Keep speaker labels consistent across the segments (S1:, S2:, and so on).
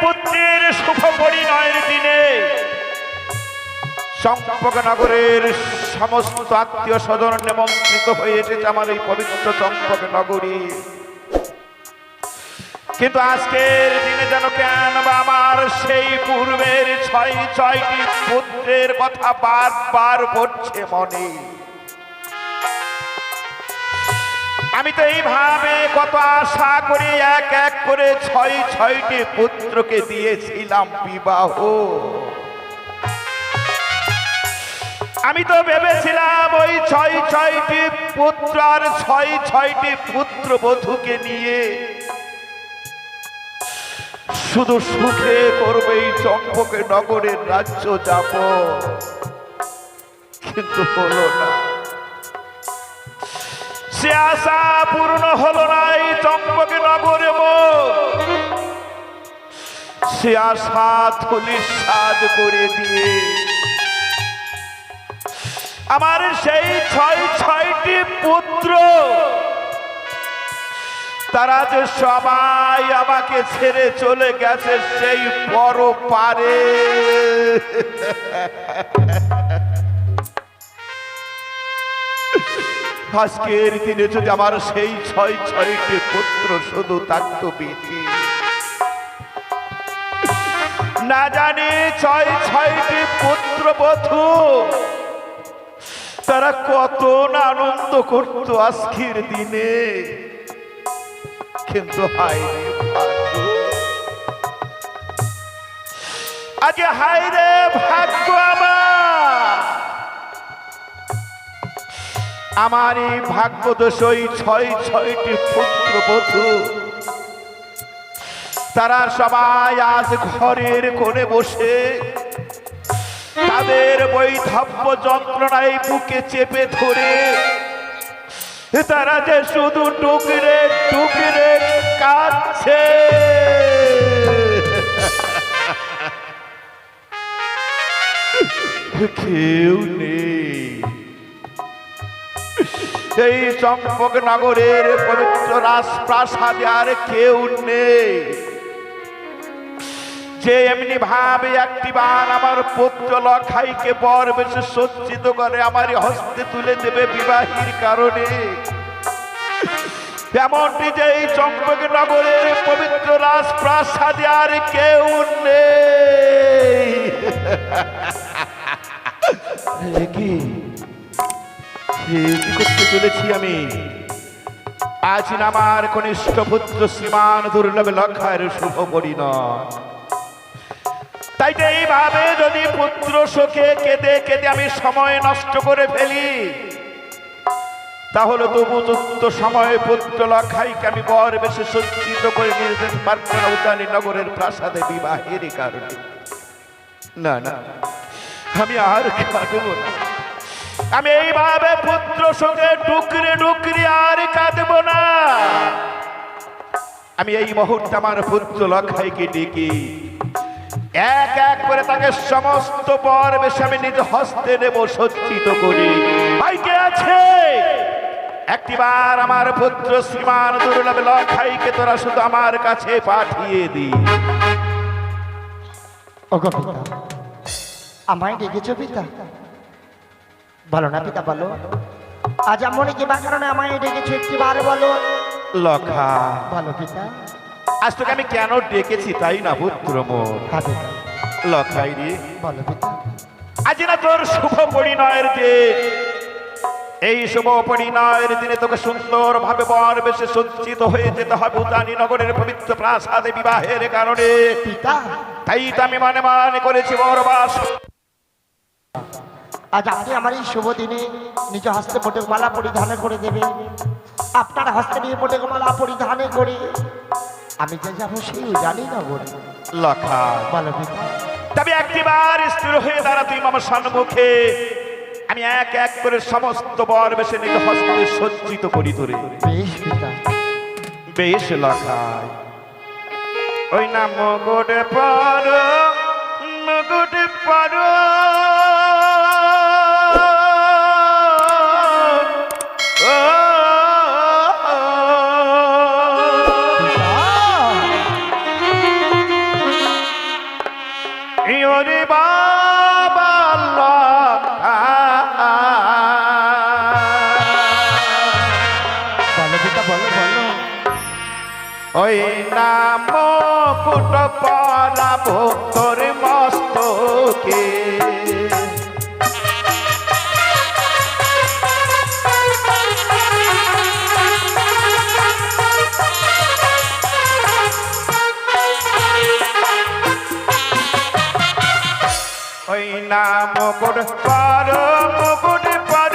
S1: পুত্রের শুভ পরিণয়ের দিনে চম্পকনগরের সমস্ত আত্মীয় স্বজন নিমন্ত্রিত হয়ে এসেছে আমার এই পবিত্র চম্পকনগরী। কিন্তু আজকের দিনে যেন কেন আমার সেই পূর্বের ছয়টি পুত্রের কথা বারবার পড়ছে মনে। আমি তো এইভাবে কত আশা করে এক এক করে ছয়টি পুত্রকে দিয়েছিলাম বিবাহ। আমি তো ভেবেছিলাম ওই ছয়টি পুত্র আর ছয়টি পুত্র বধূকে নিয়ে শুধু সুখে করবে এই চম্পকনগরের রাজ্য যাব, কিন্তু হলো না। সে আশা পূর্ণ হলো না এই চম্পকনগরে। সে আশা ধূলিসাৎ করে দিয়ে আমার সেই ছয়টি পুত্র তারা যে সবাই আমাকে ছেড়ে চলে গেছে সেই বড় পারে। আজকের দিনে যদি আমার সেই ছয়টি পুত্র শুধু থাকতো বিধি, না জানি ছয়টি পুত্র বধূ তারা কত না আনন্দ করত আজকের দিনে। কিন্তু হায় রে ভাগ্য, আজকে হায় রে ভাগ্য আমার এই ভাগ্য দোষ ওই ছয়টি পুত্র বধূ তারা সবাই আজ ঘরের কোণে বসে তাদের বৈধব্য যন্ত্রণায় বুকে চেপে ধরে তারা যে শুধু টুকরে টুকরে কাঁদছে। কেউ নেই এই চম্পকনগরের পবিত্র রাজপ্রাসাদে, আর কেউ নেই যে এমনি ভাবে একটিবার আমার পুত্র লখাইকে বর বেশে সজ্জিত করে আমার হস্তে তুলে দেবে বিবাহের কারণে। এমনটি যে এই চম্পকনগরের পবিত্র রাজপ্রাসাদে আর কেউ নেই। কি করতে চলেছি আমি? আজ আমার কনিষ্ঠ পুত্র শ্রীমান দুর্লভ লখার শুভ পরিণয়। তাই তো এইভাবে যদি পুত্র শোকে কেঁদে কেঁদে আমি সময় নষ্ট করে ফেলি, তাহলে তো উপযুক্ত সময়ে পুত্র লখাইকে আমি বর বেশে সজ্জিত করে নিয়ে যেতে পারবো না উদানী নগরের প্রাসাদে বিবাহের কারণে। না না, আমি আর কাঁদব না। আমি এইভাবে পুত্র শোকে ডুকরে ডুকরে আর কাঁদব না। আমি এই মুহূর্তে আমার পুত্র লখাইকে ডেকে এক এক করে তাকে সমস্ত বর বেশে আমি নিজ হস্তে নেব সজ্জিত করি। ভাইকে আছে একটিবার আমার পুত্র শ্রীমান দুর্লভ লখাইকে তোরা শুধু আমার কাছে পাঠিয়ে দি।
S2: আমায় ডেকেছো পিতা? বলো না পিতা, বলো আজ মনে কি বা কারণে আমায় ডেকেছো একটিবার বলো।
S1: লখা
S2: বলো পিতা,
S1: আজ তোকে আমি কেন ডেকেছি তাই না পুত্র মোর?
S2: লখাই রে, বলো পিতা।
S1: আজ না তোর শুভ পরিণয়ের দিন। এই শুভ পরিণয়ের দিনে তোকে সুন্দর ভাবে বর বেশে সজ্জিত হয়ে যেতে হবে উদানি নগরের পবিত্র প্রাসাদে বিবাহের কারণে।
S2: পিতা
S1: তাই তো আমি মনে মনে করেছি বরবাস।
S2: আজ আপনি আমার এই শুভ দিনে নিজ হস্তে মোটক মালা পরিধান করে দেবে। আপনার হস্তে নিয়ে মোটক মালা পরিধান করে আমি যে যাবো সেই জানি না বলে
S1: লক্ষা
S2: বলো পিতা।
S1: তবে একটিবার স্থির হয়ে দাঁড়া তুই আমার সম্মুখে, আমি এক এক করে সমস্ত বর বেশে নিজ হস্তে সজ্জিত করি তোরে।
S2: বেশ পিতা।
S1: বেশ লখায় ওই না মুকুট পর মুকুট পর ওরে বাবা
S2: বলো পিতা বলো বলো।
S1: ওই নাম মুকুট পরাবো তোর মস্তকে, ওই নাম মুকুট পর মুকুট পর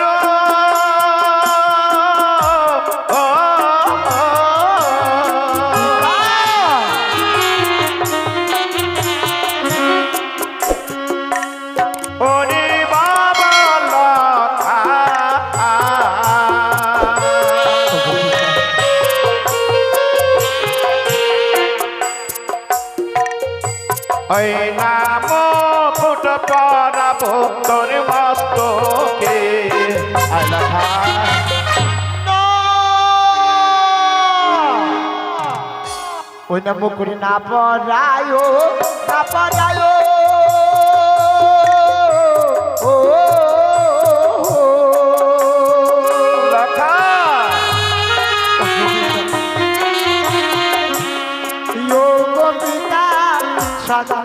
S1: ওরে বাবা লক্ষা ওই নাম মুকুট পরাবো তোর মস্তকে।
S2: ওই না মুকুরি না পরায় না পরায় ও
S1: লক্ষা
S2: যোগ পিতা সদা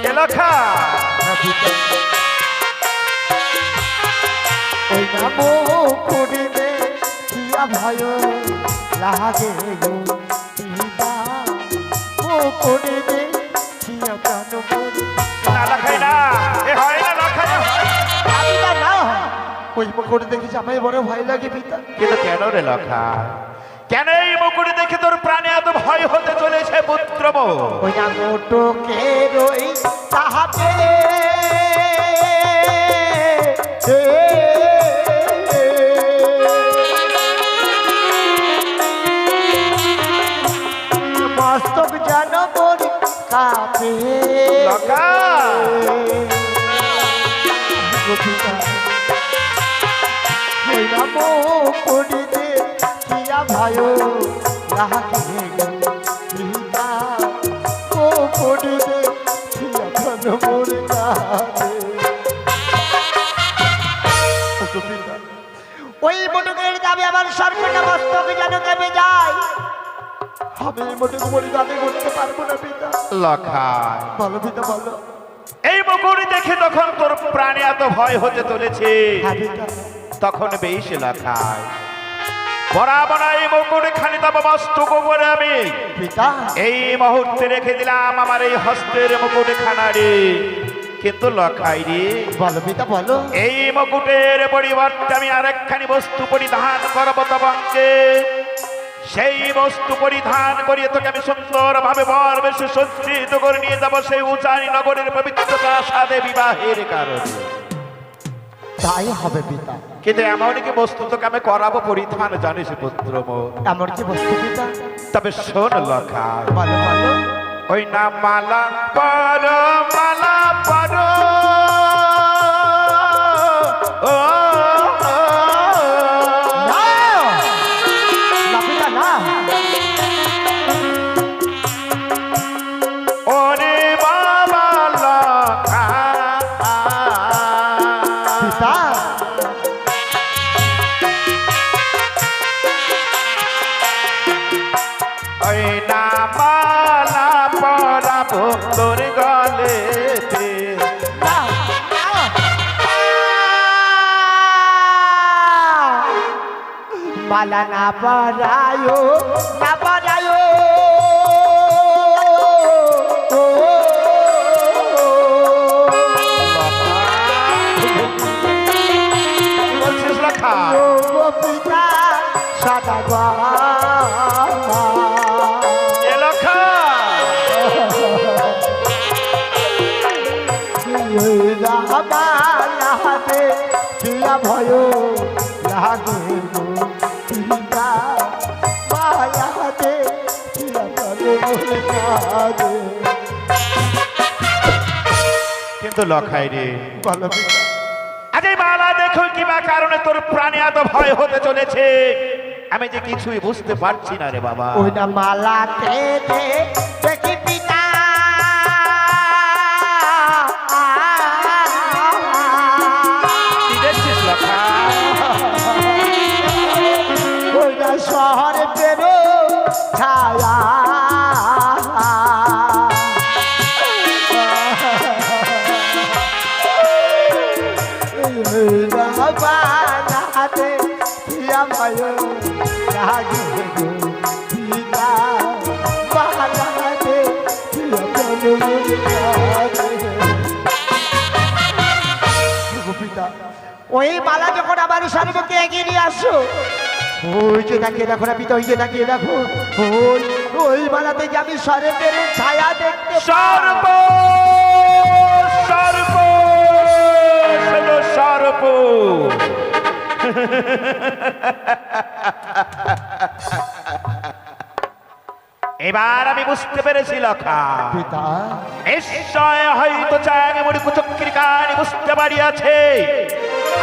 S1: এ লক্ষা
S2: ওই না মুকুরি দে কিয়া ভয় লাগে গো পিতা মুকুরি দে কিয়া প্রাণ মরি
S1: না লখাই না, এ হয় না লখাই না।
S2: পিতা না ওই মুকুরি দেখি আমায় বড় ভয় লাগে পিতা।
S1: কিন্তু কেন রে লক্ষা, কেন এই মুকুট দেখে তোর প্রাণে এত ভয় হতে চলেছে পুত্র?
S2: ওই না মোটকে রই তাহাতে বাস্তব জানবর কাপে
S1: লক্ষা
S2: ওই না মুকুরি দে কিয়া ভয় লাগে গো পিতা মুকুরি দে কিয়া প্রাণ মরি কাঁদে। ওই মোটকের দাবি আমার সর্বটা মস্তকে যেন কেঁপে যায়। আমি এই মোটক মরি দাবি করতে পারবো না পিতা।
S1: লক্ষা
S2: বলো পিতা বলো।
S1: এই মুকুট দেখে তখন তোর প্রাণে এত ভয় হতে চলেছে,
S2: হ্যাঁ পিতা।
S1: তখন বেশ লখায় বরাবর এই মুকুট খানি তব মস্তক উপরে আমি
S2: পিতা
S1: এই মুহূর্তে রেখে দিলাম আমার এই হস্তের মুকুট খানা রে। কিন্তু লখাই রে,
S2: বলো পিতা বলো।
S1: এই মুকুটের পরিবর্তে আমি আরেকখানি বস্তু পরিধান করবো তবঙ্গে। সেই বস্তু পরিধান করিয়ে তোকে আমি সুন্দর ভাবে বর বেশি সজ্জিত করে নিয়ে যাবো সেই উচানি নগরের পবিত্র প্রাসাদে বিবাহের কারণে।
S2: তাই হবে পিতা।
S1: কিন্তু এমন কি বস্তু তোকে আমি করাবো পরিধান, জানিস পুত্র মোর?
S2: এমন কি বস্তু পিতা?
S1: তবে শোন লখাই,
S2: বলো বলো।
S1: ওই না মালা পর মালা পর ও
S2: না না পিতা না।
S1: ওরে বাবা লখা
S2: পিতা
S1: ওই না মালা পরাবো তোর গলে
S2: মালা না পরায়ো না পরায়ো
S1: কি বলছিস লক্ষা?
S2: পিতা সদা
S1: এ লক্ষা,
S2: হাতে দিয়া ভয় লাগে গো পিতা মায়া হাতে দিয়া লাগে।
S1: কিন্তু লক্ষাই রে,
S2: বলো পিতা
S1: আজ এই মালা দেখো কিবা কারণে তোর প্রাণে এত ভয় হতে চলেছে, আমি যে কিছুই বুঝতে পারছি না রে বাবা।
S2: ওইটা মালাতে দেখি পিতা
S1: কি দেখছিস লক্ষা?
S2: ওইটা শহর পেরো ছায়া বানাতে পিয়া ভয় লাগে গো পিতা বানাতে পিতা। ওই মালা যখন আমার সামনে এগিয়ে নিয়ে আসো, ওই যে তাকিয়ে দেখো না পিতা, ওই যে তাকিয়ে দেখো, ওই ওই মালাতে যে আমি সর্পের ছায়া দেখতে
S1: সর্প, সর্প, শোনো সর্প। এবার আমি বুঝতে পেরেছি লক্ষা,
S2: পিতা।
S1: নিশ্চয় হয়তো চাঙমুড়ি কুচক্রির কাহিনী বুঝতে পারিয়াছে।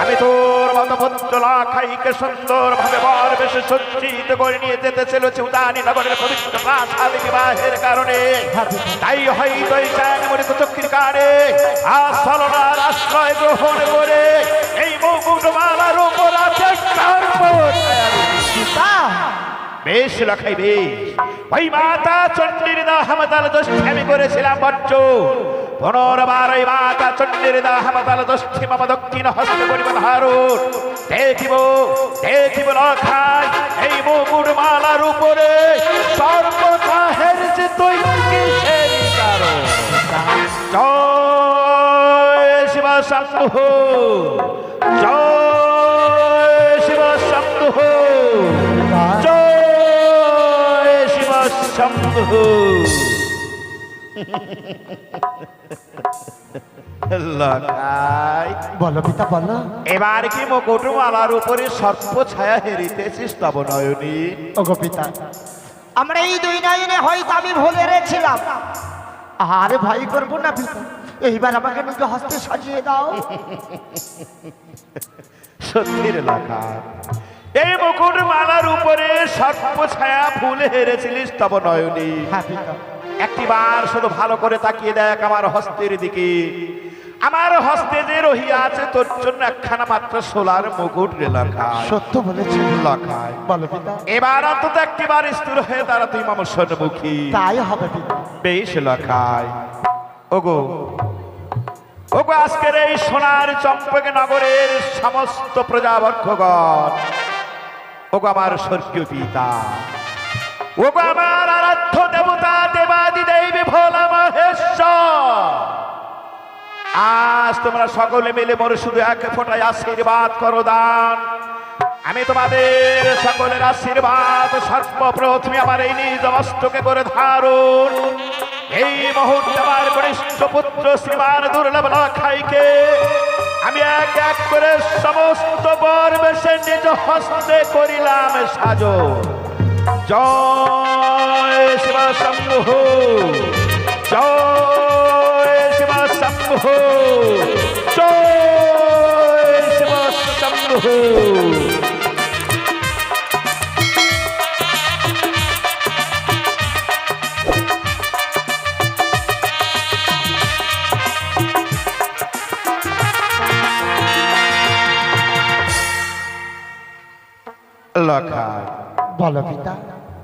S1: আমি তোর মতো পুত্র লক্ষাইকে সুন্দর ভাবে বর বেশে সজ্জিত করে নিয়ে যেতে চলেছে উদানি নগরের পবিত্র প্রাসাদে বিবাহের কারণে। তাই হয়তো এই চাঙমুড়ি কুচক্রির কারণে আসলনার আশ্রয় গ্রহণ করে এই মুকুটমালার উপর আছে সর্প।
S2: পিতা
S1: বেশ লখাই বেশ, ওই মাতা চণ্ডীর দাহামতাল দোষী আমি করেছিলাম বর্জ, পুনর্বার ওই মাতা চণ্ডীর দাহামতাল দোষী মম দক্ষিণ হস্তে করিব ধারণ। দেখিব দেখিব লখাই এই মুকুট মালার উপরে সর্বকাহের যে তুই কিসের কারণ। জয় শিব শম্ভু, জয় শিব শম্ভু, জয় শিব শম্ভু। লক্ষাই,
S2: বলো পিতা বলো।
S1: এবার কি মুকুটমালার উপরে সর্প ছায়া হেরিতেছিস তব নয়নী?
S2: ওগো পিতা, আমরা এই দুই নয়নে হয়তো আমি ভুলে রেছিলাম, আরে ভয় করবো না পিতা, এইবার আমাকে নিজ হস্তে সাজিয়ে দাও।
S1: সত্যির লেখা, এই মুকুটমালার উপরে সর্প ছায়া ফুল হেরেছিলিস তব নয়নী।
S2: হ্যাঁ পিতা।
S1: একটিবার শুধু ভালো করে তাকিয়ে দেখ আমার হস্তের দিকে। আমার হস্তে যে রহিয়া আছে তোর জন্য একখানা মাত্র সোলার মুকুট রে লেখা।
S2: সত্য বলেছি
S1: লেখায়
S2: বলো পিতা।
S1: এবার অন্তত একটিবার স্থির হয়ে দাঁড়া তুই মামা সন্মুখী।
S2: তাই হবে পিতা।
S1: বেশ লেখায়, ওগো ওগো আজকের এই সোনার চম্পক নগরের সমস্ত প্রজাবর্গগণ, ওগো আমার স্বর্গীয় পিতা, ওগো আমার আরাধ্য দেবতা দেবাদি দেবী ভোলা মহেশ্বর, আজ তোমরা সকলে মিলে মোর শুধু এক ফোঁটায় আশীর্বাদ করো দান। আমি তোমাদের সকলের আশীর্বাদ সর্বপ্রথমে আমার এই নিজ মস্তকে করে ধারণ। এই মুহূর্তে আমার কনিষ্ঠ পুত্র শ্রীমান দুর্লভ লক্ষাইকে আমি এক এক করে সমস্ত বর বেশে নিজ হস্তে করিলাম সাজো। জয় শিব শম্ভু, জয় শিব শম্ভু, জয় শিব শম্ভু। লক্ষাই,
S2: বলো পিতা।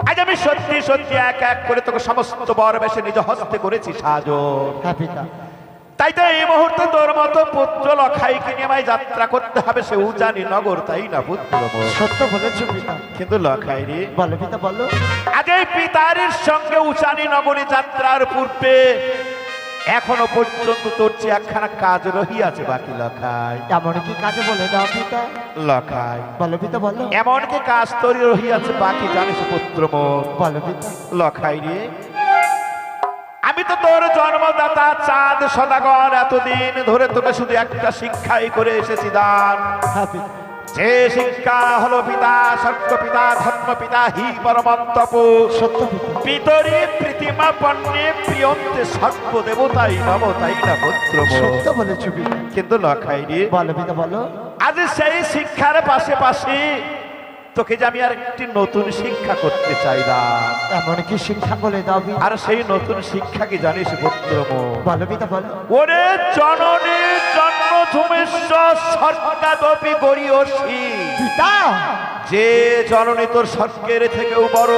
S1: আজ আমি সত্যি সত্যি এক এক করে তোকে সমস্ত বর বেশে নিজ হস্তে করেছি সাজো।
S2: হ্যাঁ পিতা।
S1: তাই তো এই মুহূর্তে তোর মতো পুত্র লখাইকে নিয়ে আমায় যাত্রা করতে হবে সে উজানি নগর, তাই না পুত্র মোর?
S2: সত্য বলেছো পিতা।
S1: কিন্তু লখাই রে,
S2: বলো পিতা বলো।
S1: আগে পিতারের সঙ্গে উজানি নগরী যাত্রার পূর্বে এখনো পর্যন্ত তোর যে একখানা কাজ রহিয়াছে বাকি লখাই।
S2: এমন কি কাজে বলে দাও পিতা।
S1: লখাই
S2: বলো পিতা বলো।
S1: এমন কি কাজ তোর রহিয়াছে বাকি জানিস পুত্র মোর?
S2: বলো পিতা।
S1: লখাই রে, আমি তো তোর জন্মদাতা চাঁদ সদাগর, এতদিন ধরে তোকে শুধু একটা শিক্ষাই করে এসেছি দান।
S2: হ্যাঁ পিতা।
S1: যে শিক্ষা হলো পিতা স্বর্গ পিতা ধর্ম পিতা হি পরমন্তপ
S2: সত্য পিতা।
S1: পিতরি প্রীতিমা পণ্যে প্রিয়ন্তে সর্ব দেবতাই নব, তাই না পুত্র মোর?
S2: সত্য বলেছো পিতা।
S1: কিন্তু লখাই রে,
S2: বলো পিতা বলো।
S1: আজ সেই শিক্ষার পাশাপাশি তোকে যে আমি আর একটি নতুন শিক্ষা করতে চাই না।
S2: এমন কি শিক্ষা বলে দাও পিতা।
S1: আর সেই নতুন শিক্ষা কি জানিস পুত্র মোর?
S2: বলো পিতা বলো।
S1: ওরে জননী জন্ম ধুমেশ্বর স্বর্গাদপি গরিয়সী,
S2: পিতা।
S1: যে জননী তোর স্বর্গের থেকেও বড়,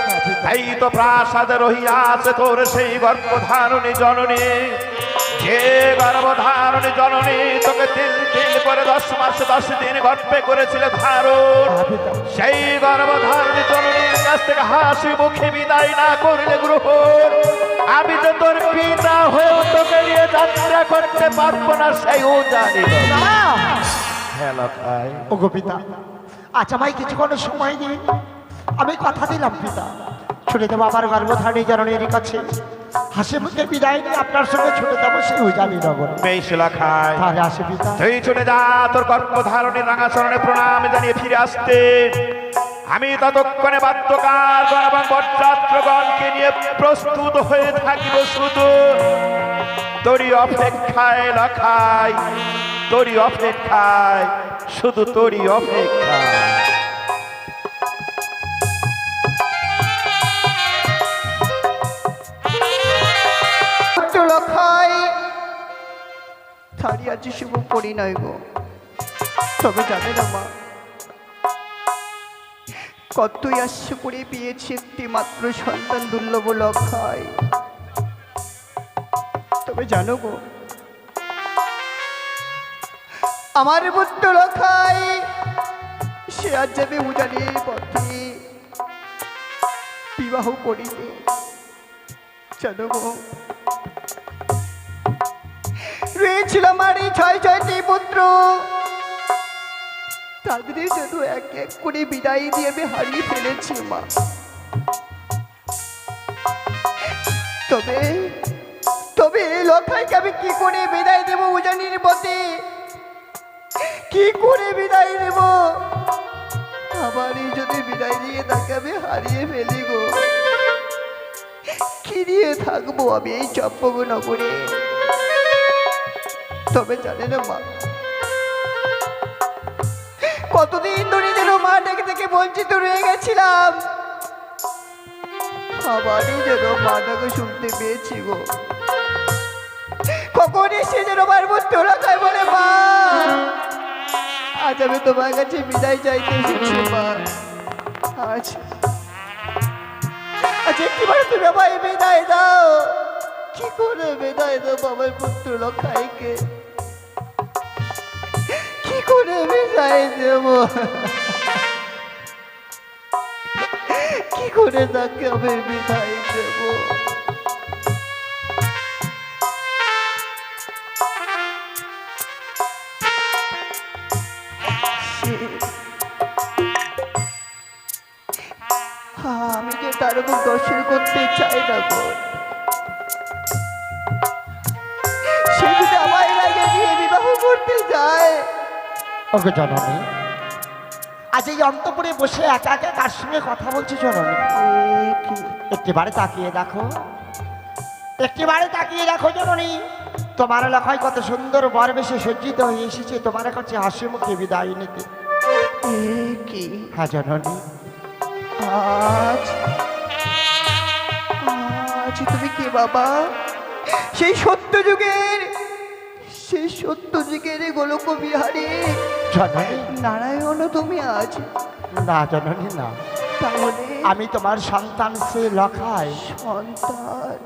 S2: হ্যাঁ পিতা।
S1: তাই তো প্রাসাদে রহিয়া আছে তোর সেই গর্ভধারণী জননী। যে গর্ভধারণী জননী তোকে 3 করে 10 মাস 10 দিন গর্ভে করেছিল ধারণ,
S2: হ্যাঁ পিতা।
S1: সেই গর্ভধারণী জননীর কাছ থেকে হাসি মুখে বিদায় না করলে গ্রহণ, আমি তো তোর পিতা হয়েও তোকে নিয়ে যাত্রা করতে পারবো না, সেই ও জানি
S2: না।
S1: হ্যাঁ লখাই।
S2: ওগো পিতা, আচ্ছা ভাই কিছুক্ষণ সময় দিন, আমি কথা দিলাম পিতা ছুটে দেবো আমার গর্ভধারণী জননীর কাছে, হাসি মুখে বিদায় নিয়ে আপনার সঙ্গে ছুটে যাবো সেই উজানি নগর।
S1: বেশ লখাই,
S2: তাহলে আসে পিতা।
S1: তুই চলে যা তোর গর্ভধারণী রাঙাচরণে প্রণাম জানিয়ে ফিরে আসতে। আমি ততক্ষণে বাদ্যকার এবং বরযাত্রগণকে নিয়ে প্রস্তুত হয়ে থাকিব শুধু তোরই অপেক্ষায় লখাই, তোরই অপেক্ষায়, শুধু তোরই অপেক্ষায়।
S3: লখাই ছাড়িয়াছি শুভ পরিণয় গো, তবে জানে না মা, কতই আশ্য করে পেয়েছি একটি মাত্র সন্তান দুর্লভ লখাই। তবে জানো গো, আমার পুত্র লখাই সে আজ যাবে উজানির পথে বিবাহ করিতে। জানো গো, রয়েছিল আমার এই 6টি পুত্র, তাদের যেন এক এক করে বিদায় দিয়ে আমি হারিয়ে ফেলেছি মা। তবে তবে এই লখাইকে আমি কি করে বিদায় দেব উজানির পথে, কি করে বিদায় দেব? আমারই যদি বিদায় দিয়ে তাকে আমি হারিয়ে ফেলি গো, কি দিয়ে থাকবো আমি এই চম্পকনগরে? তবে জানে না মা, কতদিন ধরে যেন মা ডেকে থেকে বঞ্চিত রয়ে গেছিলাম, আবারই যেন মা ডাকে শুনতে পেয়েছি গো। কখন এসে যেন আমার পুত্র লখাই বলে, মা আজ আমি তোমার কাছে বিদায় চাইতে এসেছি মা। আজ আজ একটিবার তুমি আমায় বিদায় দাও। কি করে বিদায় দেবো আমার পুত্র লখাইকে, কি করে বিদায় দেব, কি করে তাকে আমি বিদায় দেব? আমি যে তার উপর দর্শন করতে চাই না গো, সে যদি আমার আগে দিয়ে বিবাহ করতে যায়।
S2: ওকে জননী, আজ এই অন্তপুরে বসে একা একা কার সঙ্গে কথা বলছি জননী? একটিবারে তাকিয়ে দেখো, একটিবারে তাকিয়ে দেখো জননী, তোমার লখাই কত সুন্দর বর বেশে সজ্জিত হয়ে এসেছে তোমার কাছে হাসি মুখে বিদায় নিতে।
S3: কি
S2: হ্যাঁ জননী,
S3: আজ আজ তুমি কে বাবা? সেই সত্যযুগের গোলক বিহারী
S2: জননী।
S3: নারায়ণ তুমি আজ?
S2: না জননী না,
S3: তাহলে
S2: আমি তোমার সন্তান সে লখাই।
S3: সন্তান?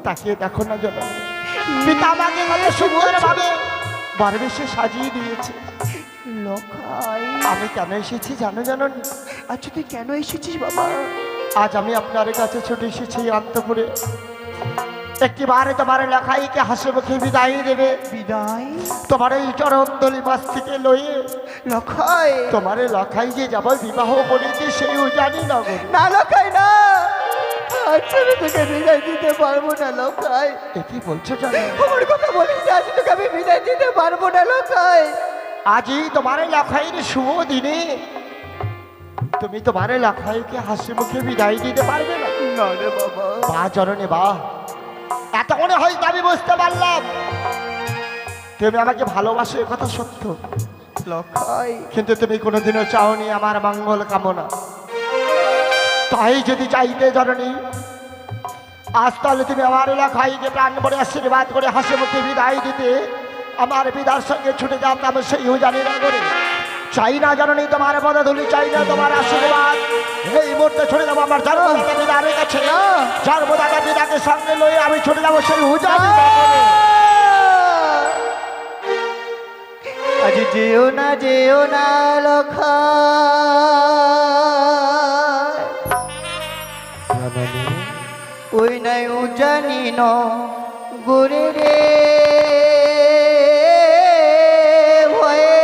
S2: তাকিয়ে দেখো না জননী, পিতা আমাকে কত সুন্দর ভাবে বরবেশে সাজিয়ে দিয়েছে।
S3: লখাই
S2: আমি কেন এসেছি জানো জাননি?
S3: আচ্ছা তুই কেন এসেছিস বাবা?
S2: আজ আমি আপনার কাছে ছুটে এসেছি অন্তপুরে। একটিবারে তোমার লেখাইকে হাসি মুখে বিদায় দেবে।
S3: বিদায়?
S2: তোমার এই চরণতলি মাছ থেকে লয়ে
S3: লখাই
S2: তোমার লখাই যে যাব বিবাহ করিতে সেও জানি না গো।
S3: না লখাই না, আচ্ছা আমি তোকে বিদায় দিতে পারবো না লখাই।
S2: এ কি বলছো জানো?
S3: আমার কথা বলিস না, আজ তোকে আমি বিদায় দিতে পারবো না লখাই।
S2: আজই তোমার লখাইয়ের শুভ দিনে তুমি তোমার লখাইকে হাসি মুখে বিদায় দিতে পারবে না?
S3: না রে বাবা।
S2: বা চরণে বা, এত মনে হয়তো আমি বুঝতে পারলাম তুমি আমাকে ভালোবাসো, এ কথা সত্য।
S3: লখাই
S2: কিন্তু তুমি কোনোদিনও চাওনি আমার মঙ্গল কামনা। তাই যদি চাইতে জননী, আজ তাহলে তুমি আমার এলাকায় প্রাণ ভরে আশীর্বাদ করে হাসি মুখে বিদায় দিতে আমার পিতার সঙ্গে ছুটে যেতাম, সেইও জানি না করে। চাই না জননী তোমার পদধূলি, চাই না তোমার আশীর্বাদ। এই মুহূর্তে ছুটে যাবো আমার জন্মদাতা পিতার কাছে। জন্মদাতা পিতাকে সঙ্গে লয়ে আমি ছুটে যাবো সেই জানি না করে।
S3: আজ যেও না লখাই, ওই নাই ও জানি ন গোরে রে ভয়ে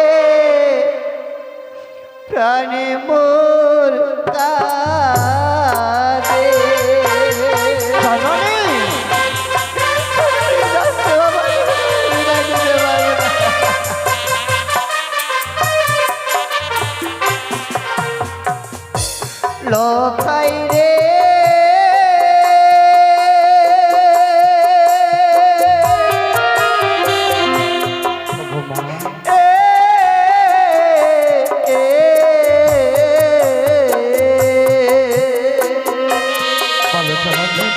S3: প্রাণে মোর কাঁদে।
S2: জননী
S3: লখাই রে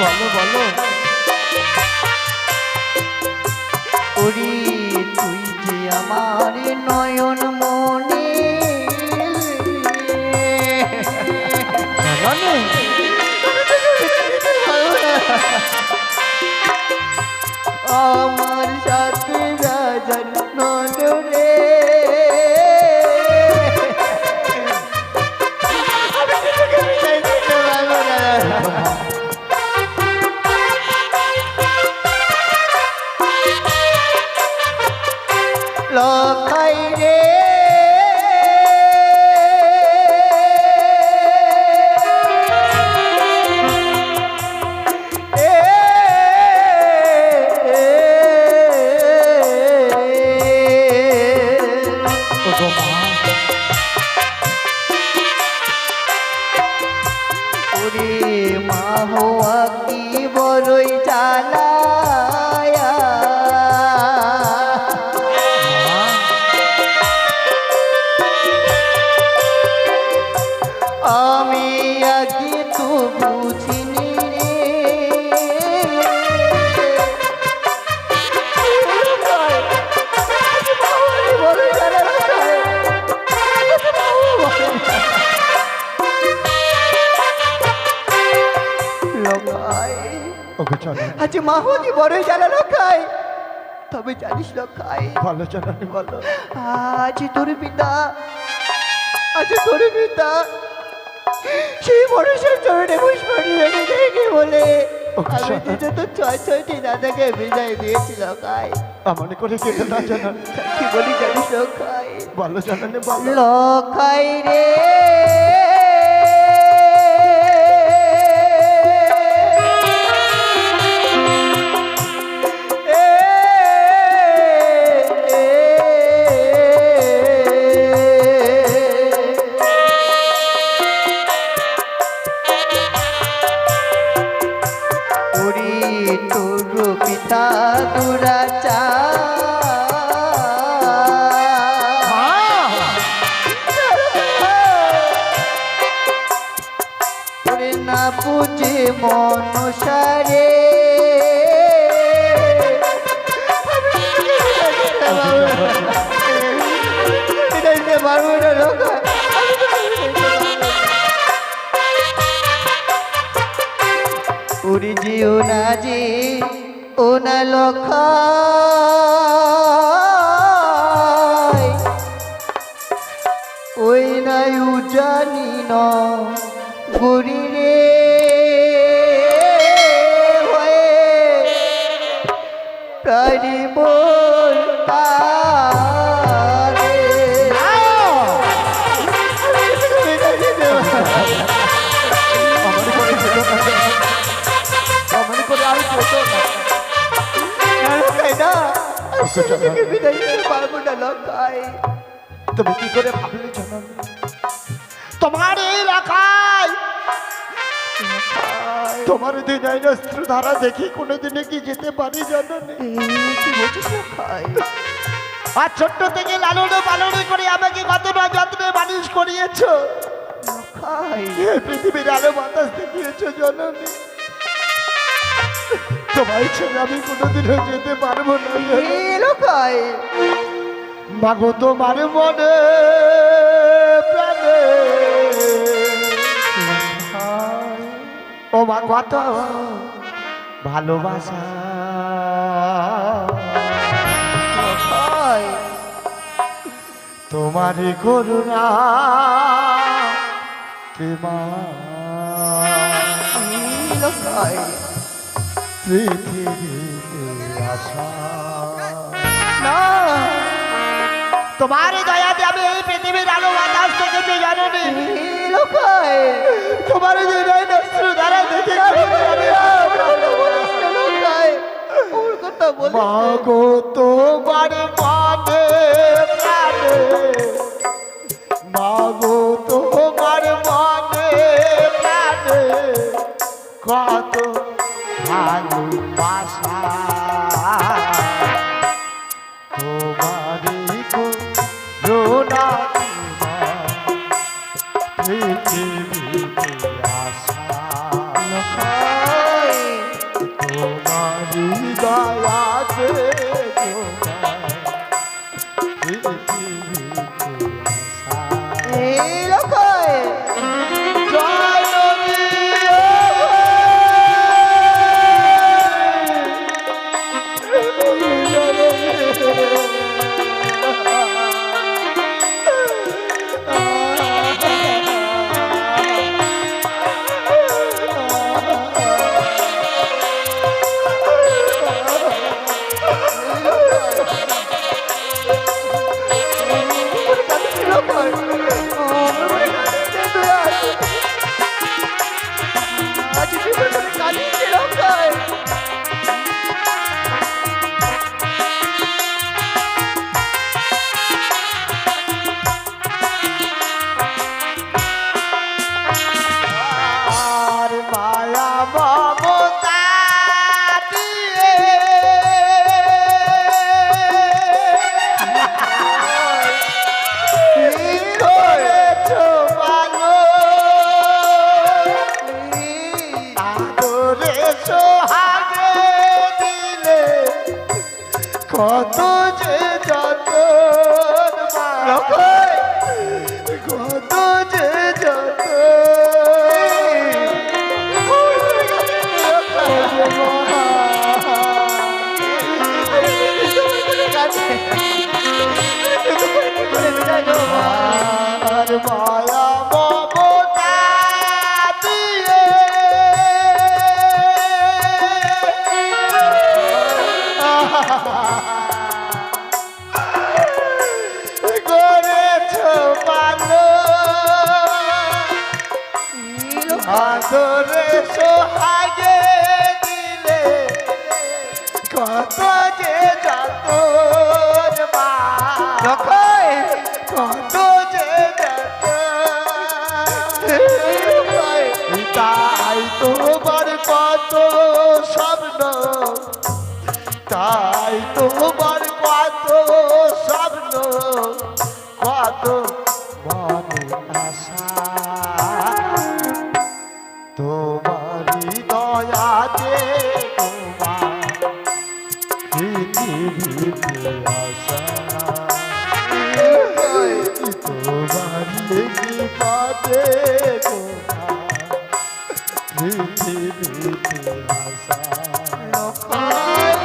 S2: বলো বলো।
S3: ওরে তুই যে আমার নয়ন মনে আমার সাথে রাজার নজরে লখাই রে ওরে মা হওয়া কি বড়ই জ্বালায়া, আমি আগে তো বুঝিনি রে। বড়ই জ্বালা লখাই। লখাই
S2: ওকে চলো
S3: আজ মাহদি বড়ই জ্বালা লখাই। তবে জানিস লখাই,
S2: ভালো জননী বলো।
S3: আজ তোর পিতা সেই মানুষের চরণে পুষ্পাঞ্জলি রেখে দেয়নি বলে আমি দিতে তো 6-6টি দাদাকে বিদায় দিয়েছি লখাই।
S2: মনে করে কেটে না জননী।
S3: কি বলি জানিস লখাই?
S2: ভালো জননী বলো।
S3: লখাই রে পিতা দুরাচা না পুজে মনসারে পারবো না লোক উড়ে যেও না যে ও না লখাই ওই নাই উজানি ন গরি রে হয়ে প্রাণী মোর তারে।
S2: অমন করে আর পেতো না।
S3: তাই না তোকে বিদায় দিতে পারবো না লখাই।
S2: তুমি কি করে ভাবলে জননী? তোমার এই এলাকায় তোমার দিনাই অস্ত্র ধারা দেখি কোনোদিনে কি যেতে পারি জননী?
S3: কি বলছিস লখাই?
S2: আর ছোট্ট থেকে লালন পালন করে আমাকে কতটা যত্নে মানুষ করিয়েছো।
S3: লখাই
S2: এই পৃথিবীর আলো বাতাস দেখিয়েছো জননী। তোমার ছেলে আমি কোনোদিনও যেতে পারবো না জননী।
S3: লখাই
S2: মাগো তোমার মনে প্রাণে ও মা কত ভালোবাসা
S3: লখাই
S2: তোমারই করুণা কে মা
S3: লখাই
S2: পৃথিবীতে আসা
S3: না
S2: তোমার দয়াতে আমি এই পৃথিবীর আলো বাতাস দেখেছি জানি।
S3: লখাই
S2: তোমার হৃদয় নষ্ট দ্বারা দেখে
S3: লখাই ওর কথা বলে
S2: মাগো তোমার মানে প্রাণে মাগো তোমার মানে প্রাণে কত ভালোবাসা তোমারই করুণা পৃথিবীতে আসা
S3: লখাই
S2: তোমারই দয়াতে পৃথিবীতে আসা
S3: এই লখাই
S2: জয় নবী আর মায়া মমতা দিয়ে করেছো ভালো আদরে সোহাগে দিলে কত যে যতন মা কত যে আর মায়া মমতা দিয়ে করেছো ভালো আদরে সোহাগে দিলে কত যে যতন মা
S3: লখাই
S2: কত যে যতন তাই তোমার কত স্বপ্ন তাই তোমার কত স্বপ্ন কত মনে আশা তোমারই দয়াতে তোমার পৃথিবীতে আসা তোমারই বিপদে তোমার পৃথিবীতে আসা
S3: লখাই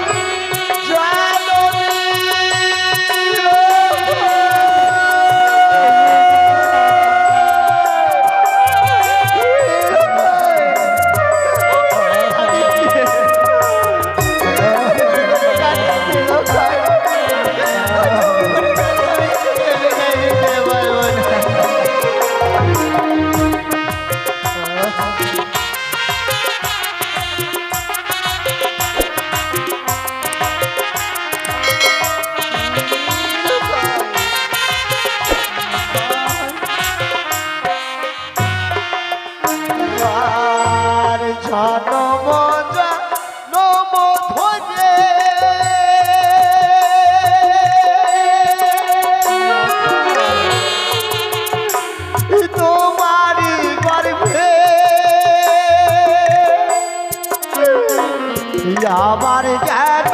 S2: আবার যেন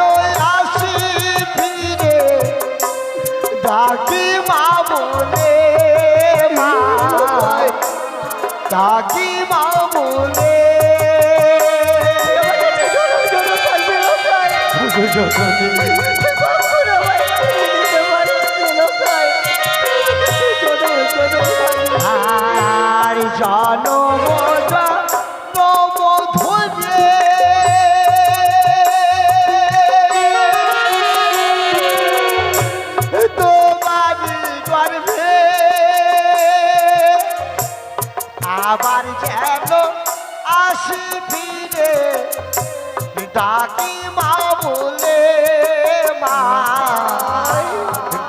S2: আসি ফিরে ডাকি মা বলে মা ডাকি মা বলে আর জনম ধরে তোমার গর্ভে আবার যেন আসি ফিরে ডাকি মা বলে মা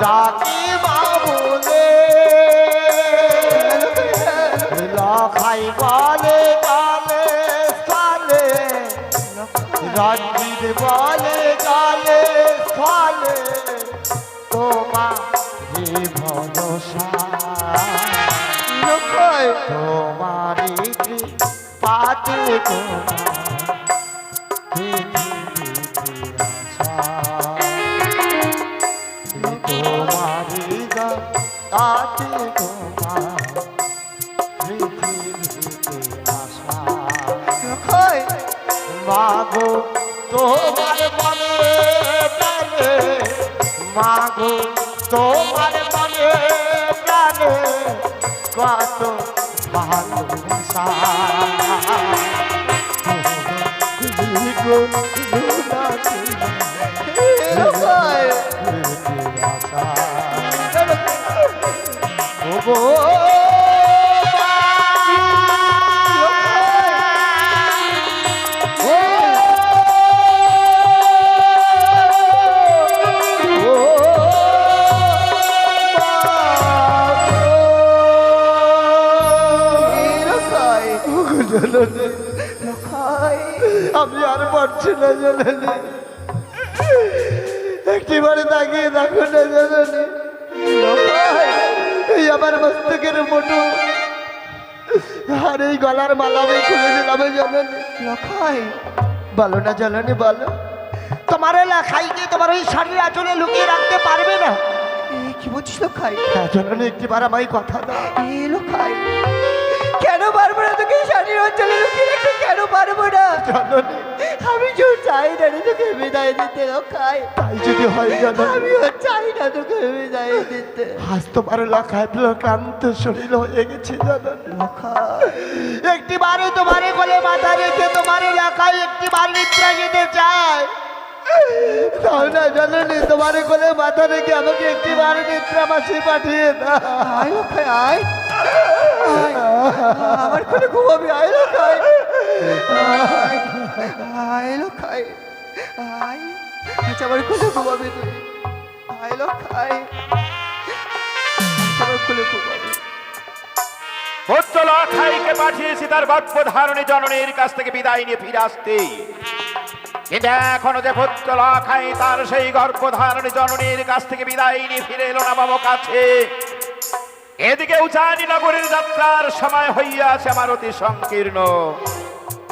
S2: ডাকি মা বলে লখাই বলে গালে সালে রঞ্জিত বলে গালে সালে তোমার ভরসা তোমারি পাতে তোমার তোমারি গাতে তোমার মাগো তোমার মনে প্রাণে মাগো তোমার মনে প্রাণে কত ভালোবাসা আমি আর পারছি না জানানি একটিবারে তাকিয়ে দেখো না জানানি এই আমার মস্তকের মোটু আর এই গলার মালা আমি খুলে দিলাম জানানি লখাই বলো না জানানি বলো তোমার লেখাইকে তোমার ওই শাড়ির আঁচলে লুকিয়ে রাখতে পারবে না
S3: কি বলছিস লখাই?
S2: হ্যাঁ জানানি একটিবার আমায় কথা দাও
S3: লখাই কেন পারবো না তোকে শাড়ির অঞ্চলে লুকিয়ে রাখতে কেন পারবো না
S2: জানানি
S3: আমি যে চাই না রে তোকে বিদায় দিতে লখাই
S2: তাই যদি হয় জানানি
S3: আমিও চাই না তোকে বিদায় দিতে
S2: আজ তোমার লেখায় ক্লান্ত শরীর হয়ে গেছে জানানি একটিবারে তোমারে কোলে মাথা রেখে তোমার লেখায় একটিবার নিদ্রা যেতে চায় তাও না জানানি তোমার কোলে মাথা রেখে আমাকে একটিবার নিদ্রা মাসে পাঠিয়ে দাও
S3: আয় লখাই আয় আমার কোলে ঘুমাবি আয় লখাই আয় লখাই আয় আচ্ছা আমার কোলে ঘুমাবি তুই আয় লখাই আমার কোলে ঘুমাবি
S1: পুত্র লখাইকে পাঠিয়েছি তার গর্ভধারণী জননীর কাছ থেকে বিদায় নিয়ে ফিরে আসতে, কিন্তু এখনো যে পুত্র লখাই তার সেই গর্ভধারণী জননীর কাছ থেকে বিদায় নিয়ে ফিরে এলো না বাবু কাছে। এদিকে উজানি নগরীর যাত্রার সময় হইয়াছে আমার অতি সংকীর্ণ।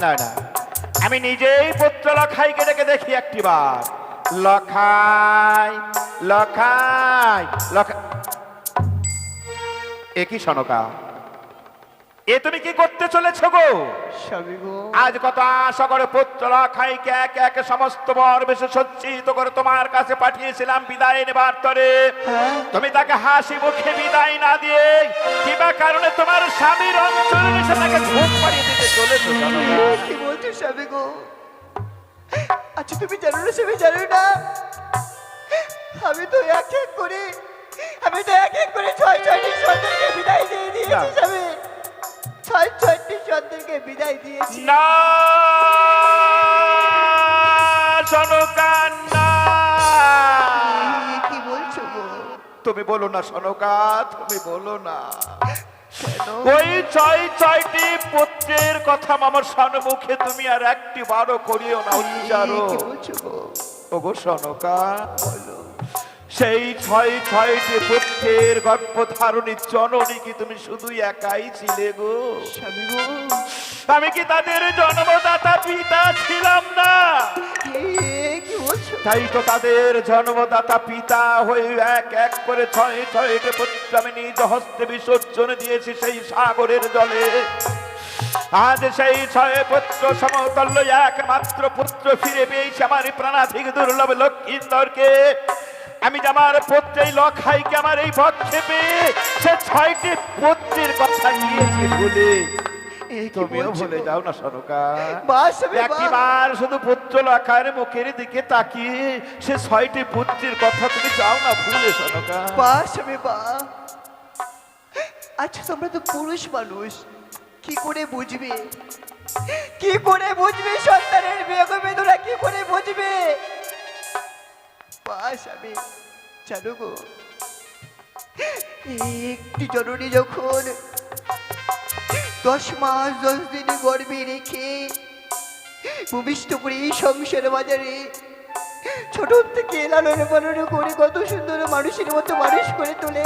S1: না না, আমি নিজেই পুত্র লখাইকে ডেকে দেখি একটিবার। লখাই লখাই লখাই, এ কি সনকা, এ তুমি কি করতে চলেছ গো?
S3: স্বামী গো
S1: আজ কত আশা করে পুত্র লখাইকে একে একে সমস্ত বর বেশে সজ্জিত করে তোমার কাছে পাঠিয়েছিলাম বিদায় নেবার তরে। তুমি তাকে হাসি মুখে বিদায় না দিয়ে কিবা কারণে তোমার স্বামীর অঞ্চলে এসে তাকে ঘুম পাড়িয়ে দিতে চলেছো।
S3: কি বলছো স্বামী গো? আচ্ছা তুমি জানো না স্বামী, জানো না আমি তো এক এক করে ছয় ছয়টি সন্তানকে বিদায় দিয়ে দিয়েছি স্বামী, ছয় ছয়টি সন্তানকে বিদায় দিয়েছি।
S1: না সনকা না,
S3: কি বলছো গো?
S1: তুমি বলো না সনকা, তুমি বলো না।
S3: কেন?
S1: ওই ছয়টি পুত্রের কথা আমার সম্মুখে তুমি আর একটি বারো করিও না উচ্চারো।
S3: কি বলছো গো?
S1: ওগো সনকা, সেই ছয়টি পুত্রের গর্ভধারণী জননী কি তুমি শুধু একাই ছিলে গো?
S3: স্বামী গো
S1: আমি কি তাদের জন্মদাতা পিতা ছিলাম না?
S3: কি বলছো?
S1: তাই তো তাদের জন্মদাতা পিতা হয়ে এক এক করে ছয় ছয়টি পুত্র আমি নিজ হস্তে বিসর্জন দিয়েছি সেই সাগরের জলে। আজ সেই ছয় পুত্র সমতল্য একমাত্র পুত্র ফিরে পেয়েছি আমার প্রাণাধিক দুর্লভ লক্ষ্মীন্দরকে। আমি যে আমার পুত্রেই লখাইকে আমার এই পক্ষে পেয়ে সে ছয়টি পুত্রের কথা গিয়েছে ভুলে তুমিও ভুলে যাও না সনকা। একবার শুধু পুত্র লখার মুখের দিকে তাকিয়ে সে ছয়টি পুত্রের কথা তুমি যাও না ভুলে সনকা।
S3: আচ্ছা তোমরা তো পুরুষ মানুষ, কি করে বুঝবে, কি করে বুঝবে সন্তানের বেগ বেদনা, কি করে বুঝবে? আমি জানো গো, একটি জননী যখন 10 মাস 10 দিন গর্ভে রেখে ভূমিষ্ঠ করে এই সংসার বাজারে ছোট থেকে লালন পালন করে কত সুন্দর মানুষের মতো মানুষ করে তোলে,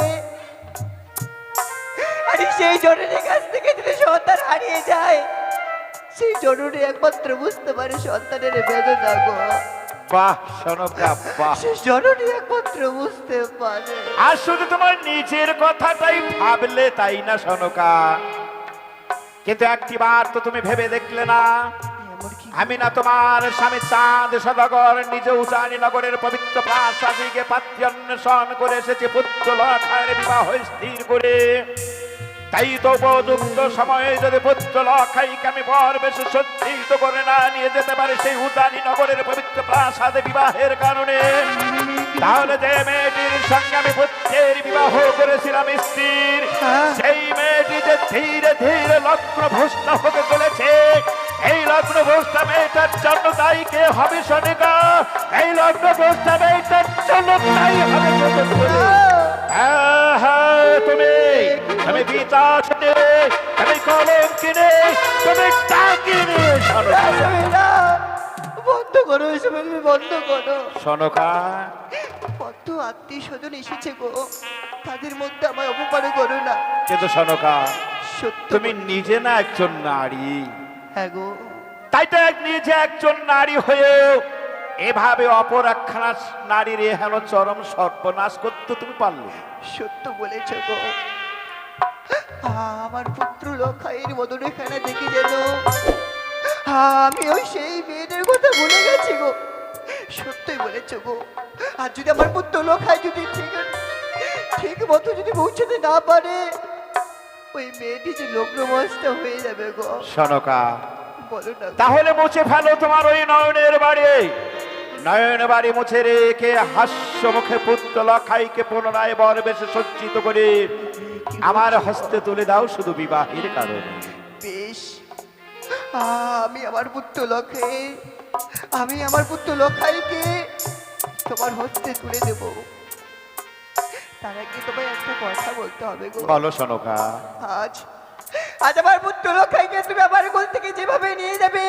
S3: আর সেই জননীর কাছ থেকে যদি সন্তান হারিয়ে যায়, সেই জননী একমাত্র বুঝতে পারে সন্তানের বেদনা গো।
S1: বাহ সনকা বাহ,
S3: সেই জননী একমাত্র বুঝতে পারে।
S1: আর শুধু তোমার নিজের কথাটাই ভাবলে তাই না সনকা? কিন্তু একটিবার তো তুমি ভেবে দেখলে না, আমি না তোমার স্বামী চাঁদ সদাগর নিজ উজানি নগরের পবিত্র প্রাসাদিকে পাত্রী অন্বেষণ করে এসেছে পুত্র লখার বিবাহ স্থির করে। তাই তো উপযুক্ত সময়ে যদি পুত্র লখাইকে আমি বর বেশি সজ্জিত করে না নিয়ে যেতে পারে সেই উজানি নগরের পবিত্র প্রাসাদে বিবাহের কারণে, তাহলে যে মেয়েটির সঙ্গে আমি পুত্রের বিবাহ করেছিলাম স্ত্রীর, সেই মেয়েটি যে ধীরে ধীরে লগ্ন ভ্রষ্ট হতে চলেছে, এই লগ্ন ভ্রষ্ট মেয়েটার জন্য দায়ী কে হবে সনিকা? এই লগ্ন ভ্রষ্ট মেয়েটার জন্য দায়ী হবে তুমি। তুমি বিকাশ নে, তুমি কলম কিনে, তুমি টাকিনে
S3: বন্ধ করো, এসব বন্ধ করো
S1: সনকা।
S3: কত আত্মীয় স্বজন এসেছে গো, তাদের মধ্যে আমার অপমান করো না।
S1: কিন্তু সনকা
S3: সত্য
S1: তুমি নিজে না একজন নারী,
S3: হ্যাঁ গো,
S1: তাই তো নিজে একজন নারী হয়েও এভাবে অপর একখানা নারীর এহেন চরম সর্বনাশ করতে তুমি পারলে?
S3: সত্য বলেছ গো, আমার পুত্র লখাইয়ের বদলে এখানে দেখি যেন আমি ওই সেই মেয়েদের কথা ভুলে গেছি গো। সত্যই বলেছ গো, আর যদি আমার পুত্র লখাই যদি ঠিক মতো যদি পৌঁছতে না পারে, ওই মেয়েটি যে লগ্নমস্ত হয়ে যাবে গো।
S1: সনকা
S3: বলো না,
S1: তাহলে মুছে ফেলো তোমার ওই নয়নের বাড়ি, নয়ন বাড়ি মুছে রেখে হাস্য মুখে পুত্র লখাইকে পুনরায় বর বেশে সজ্জিত করে আমার হস্তে তুলে দাও শুধু বিবাহের কারণে।
S3: বেশ, আমি আমার পুত্র লখাইকে তোমার হস্তে তুলে দেব। তার আগে তোমায় একটা কথা বলতে হবে গো।
S1: বলো সনকা।
S3: আজ আমার পুত্র লখাইকে তুমি আমার কোল থেকে যেভাবে নিয়ে যাবে,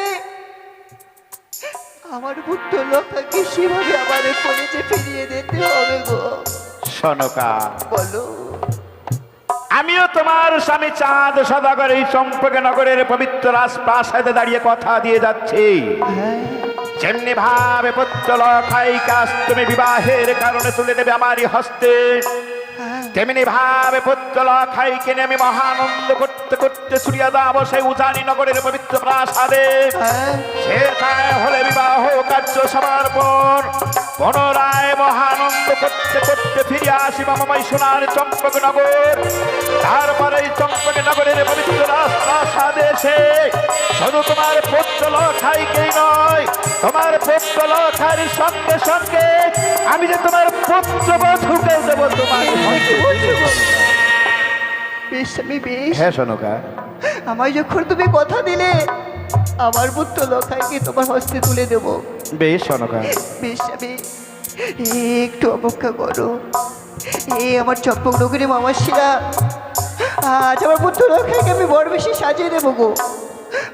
S3: আমার পুত্র লখাইকে সেভাবে আমার কলেজে ফিরিয়ে দিতে হবে গো।
S1: সনকা
S3: বলো।
S1: আমিও তোমার স্বামী চাঁদ সদাগর এই চম্পক নগরের পবিত্র রাজপ্রাসাদে দাঁড়িয়ে কথা দিয়ে যাচ্ছি, যেমনি ভাবে পুত্র লখাই কাজ তুমি বিবাহের কারণে তুলে দেবে আমারই হস্তে, তেমনি ভাবে পুত্র লখাইকে নিয়ে আমি মহানন্দ করতে করতে ছুড়িয়া দাও সেই উজানি নগরের পবিত্র প্রাসাদে। সেখানে হলে বিবাহ কার্য সমাপন, পুনরায় মহানন্দ করতে করতে ফিরে আসি মামাই সোনার চম্পক নগর। তারপরে এই চম্পক নগরের পবিত্র রাজপ্রাসাদে এসে শুধু তোমার পুত্র লখাইকেই নয়, তোমার পুত্র লখার সঙ্গে সঙ্গে আমি যে তোমার পুত্র বধূকে দেবো তোমার।
S3: বেশ, আমি বেশ।
S1: হ্যাঁ সনকা,
S3: আমায় যখন তুমি কথা দিলে আমার পুত্র লখাইকে তোমার হস্তে তুলে দেব।
S1: বেশ সনকা।
S3: বেশ, আমি একটু অপেক্ষা করো। আমার চম্পক নগরী মামাসিরা, আজ আমার পুত্র লখাইকে আমি বড় বেশি সাজিয়ে দেবো গো।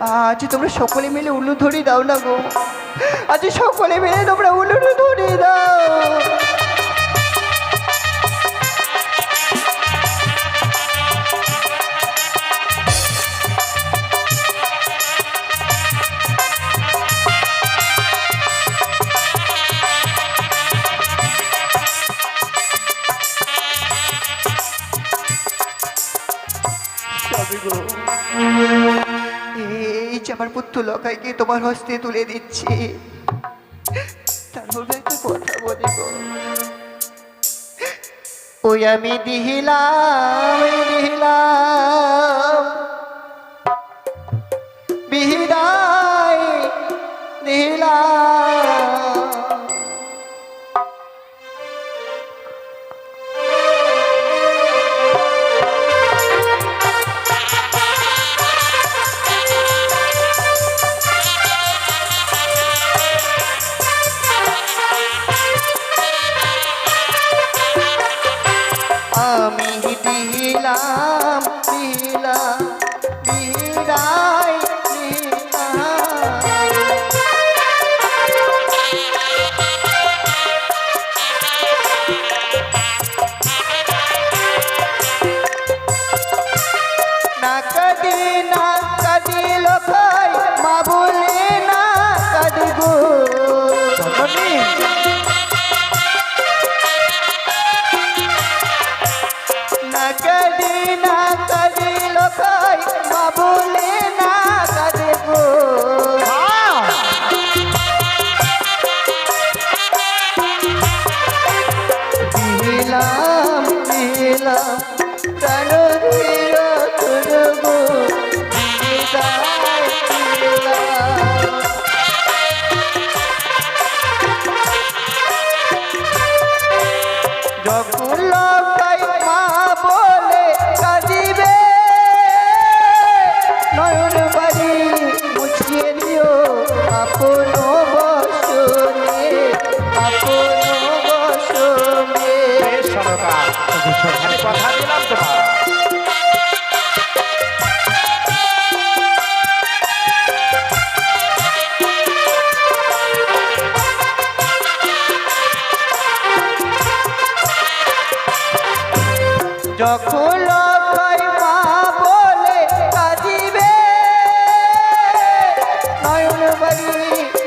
S3: আজ তোমরা সকলে মিলে উলু ধরি দাও না গো, আজ সকলে মিলে তোমরা উলু ধরি দাও। আমার পুত্র লখাইকে তোমার হস্তে তুলে দিচ্ছি। তারপর একটা কথা বলি গো। ওই আমি দিহিলাম বিদায় দিলাম। আমি দিলাম বিদায় না কাঁদি লখাই মা বলে না কাঁদি গো। না কাঁদি লখাই মা বলে না কাঁদি গো। দিলাম প্রাণ ধীর তুলবো বিদায় দিলাম। যখন লখাই মা বলে কাঁদিবে নয়ন বাড়ি মুছিয়ে দিও আপন বসনে
S1: বেশ সরকার, আমি কথা দিলাম তোমার।
S3: যখন লখাই মা বলে কাঁদিবে নয়ন বাড়ি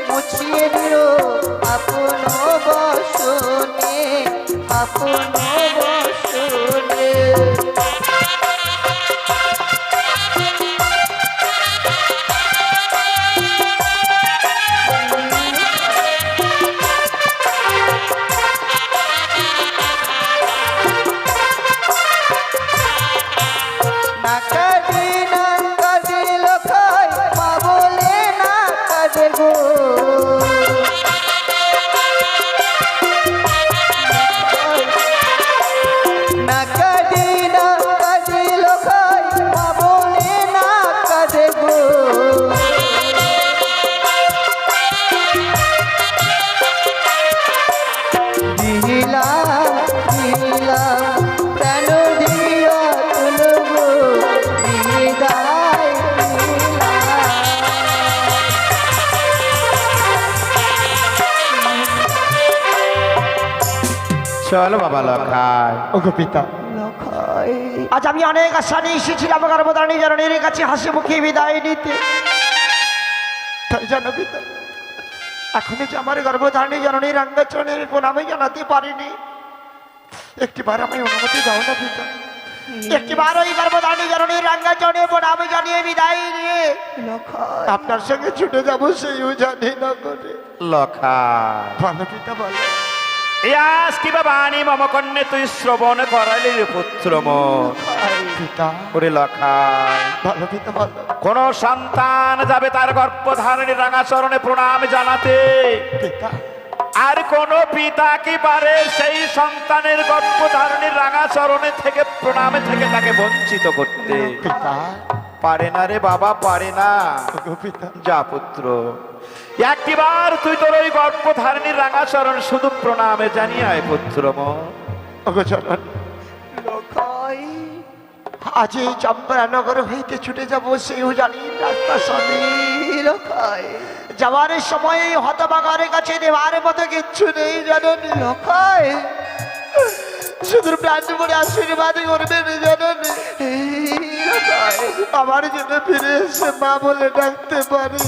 S3: মুছিয়ে দিও আপন বসনে না কাঁদি লখাই মা বলে না কাঁদে গো। না কাঁদি লখাই মা বলে না কাঁদে গো। দিলাম প্রাণ দিয়া তুলবো বিদায়
S1: চলো বাবা লখাই।
S2: ওগো পিতা,
S3: লখাই
S2: আজ আমি অনেক আশা নিয়ে এসেছিলাম গর্ভধারণী জননীর কাছে হাসি মুখে বিদায় নিতে। তাই জানো পিতা, এখনো যে আমার গর্ভধারণী জননীর অঙ্গচরণের প্রণামে জানাতে পারিনি। একটিবার আমায় অনুমতি দাও না পিতা, একটিবার ওই গর্ভধারণী জননীর অঙ্গচরণের প্রণামে জানিয়ে বিদায় নিয়ে
S3: লখাই
S2: আপনার সঙ্গে ছুটে যাবো সেইও জানি না করে।
S1: লখাই,
S2: ভালো পিতা বলো।
S1: ইয়াস কি বাবানি মম কন্যে তুই শ্রবণ করালি রে পুত্র মন।
S2: পিতা
S1: ওরে লখাই,
S2: ভালো পিতা বলো।
S1: কোন সন্তান যাবে তার গর্ভধারণীর রাঙা চরণে প্রণাম জানাতে,
S2: পিতা
S1: আর কোন পিতা কি পারে সেই সন্তানের গর্ভধারণীর রাঙা চরণে থেকে প্রণামে থেকে তাকে বঞ্চিত করতে?
S2: পিতা
S1: পারে না রে বাবা, পারে না।
S2: ওগো পিতা,
S1: যা পুত্র, একটিবার তুই তোর ওই গর্ভধারণীর রাঙা চরণ শুধু প্রণামে জানিয়ে আয় পুত্র মন।
S2: ওগো চরণ,
S3: লখাই
S2: আজ এই চম্পরানগর হইতে ছুটে যাবো সেইও জানি রাস্তা সবে।
S3: লখাই
S2: যাওয়ার সময় এই হতবাগারের কাছে দেওয়ার মতো কিচ্ছু নেই জানেন
S3: লখাই
S2: শুধু প্রাণ পরে আশীর্বাদ করবেন জানেন।
S3: লখাই
S2: আমার জন্য ফিরে এসে মা বলে ডাকতে পারে,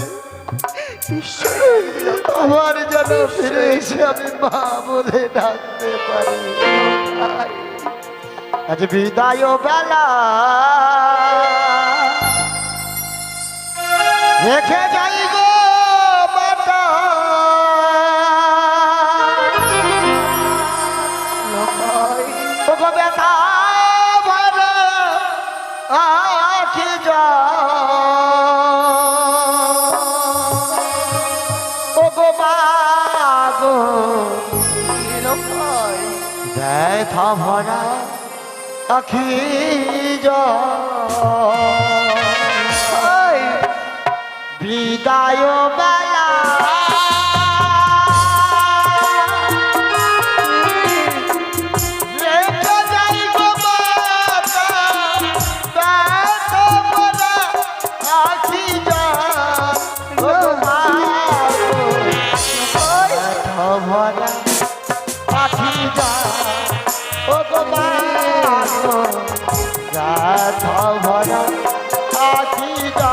S2: আমার যেন ফিরে এসে আমি মা বলে ডাকতে পারি। আজ বিদায় বেলা রেখে যাই গো মাতা ওগো বেটা ভরা আখি যা ওগো বাগো ব্যথা ভরা আখি যা বিদায় বেলা রেখে যাই গো মাতা ব্যথা ভরা আখি যা ও মা ব্যথা ভরা আখি যা ও গো মা ব্যথা ভরা আখি যা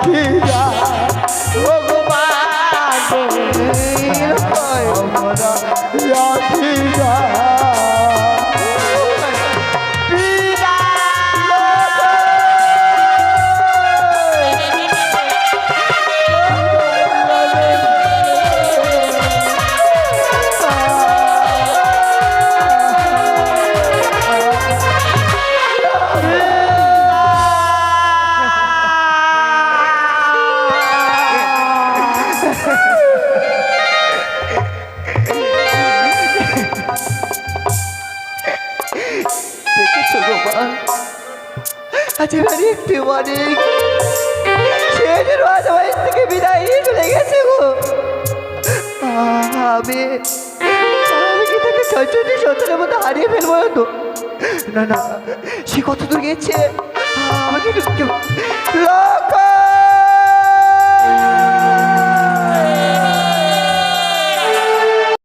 S2: আছি যা ভগবান আমরা আছি যা
S3: দেখেছো গো মা, আজ এবারে একটু অনেক শেষের আজ আমার থেকে বিদায় নিয়ে চলে গেছে গো। আমি আমি কি তাকে চঞ্চল সন্তানের মতো হারিয়ে ফেলবো না তো? না না, সে কত দূর গেছে আমাকে লক্ষ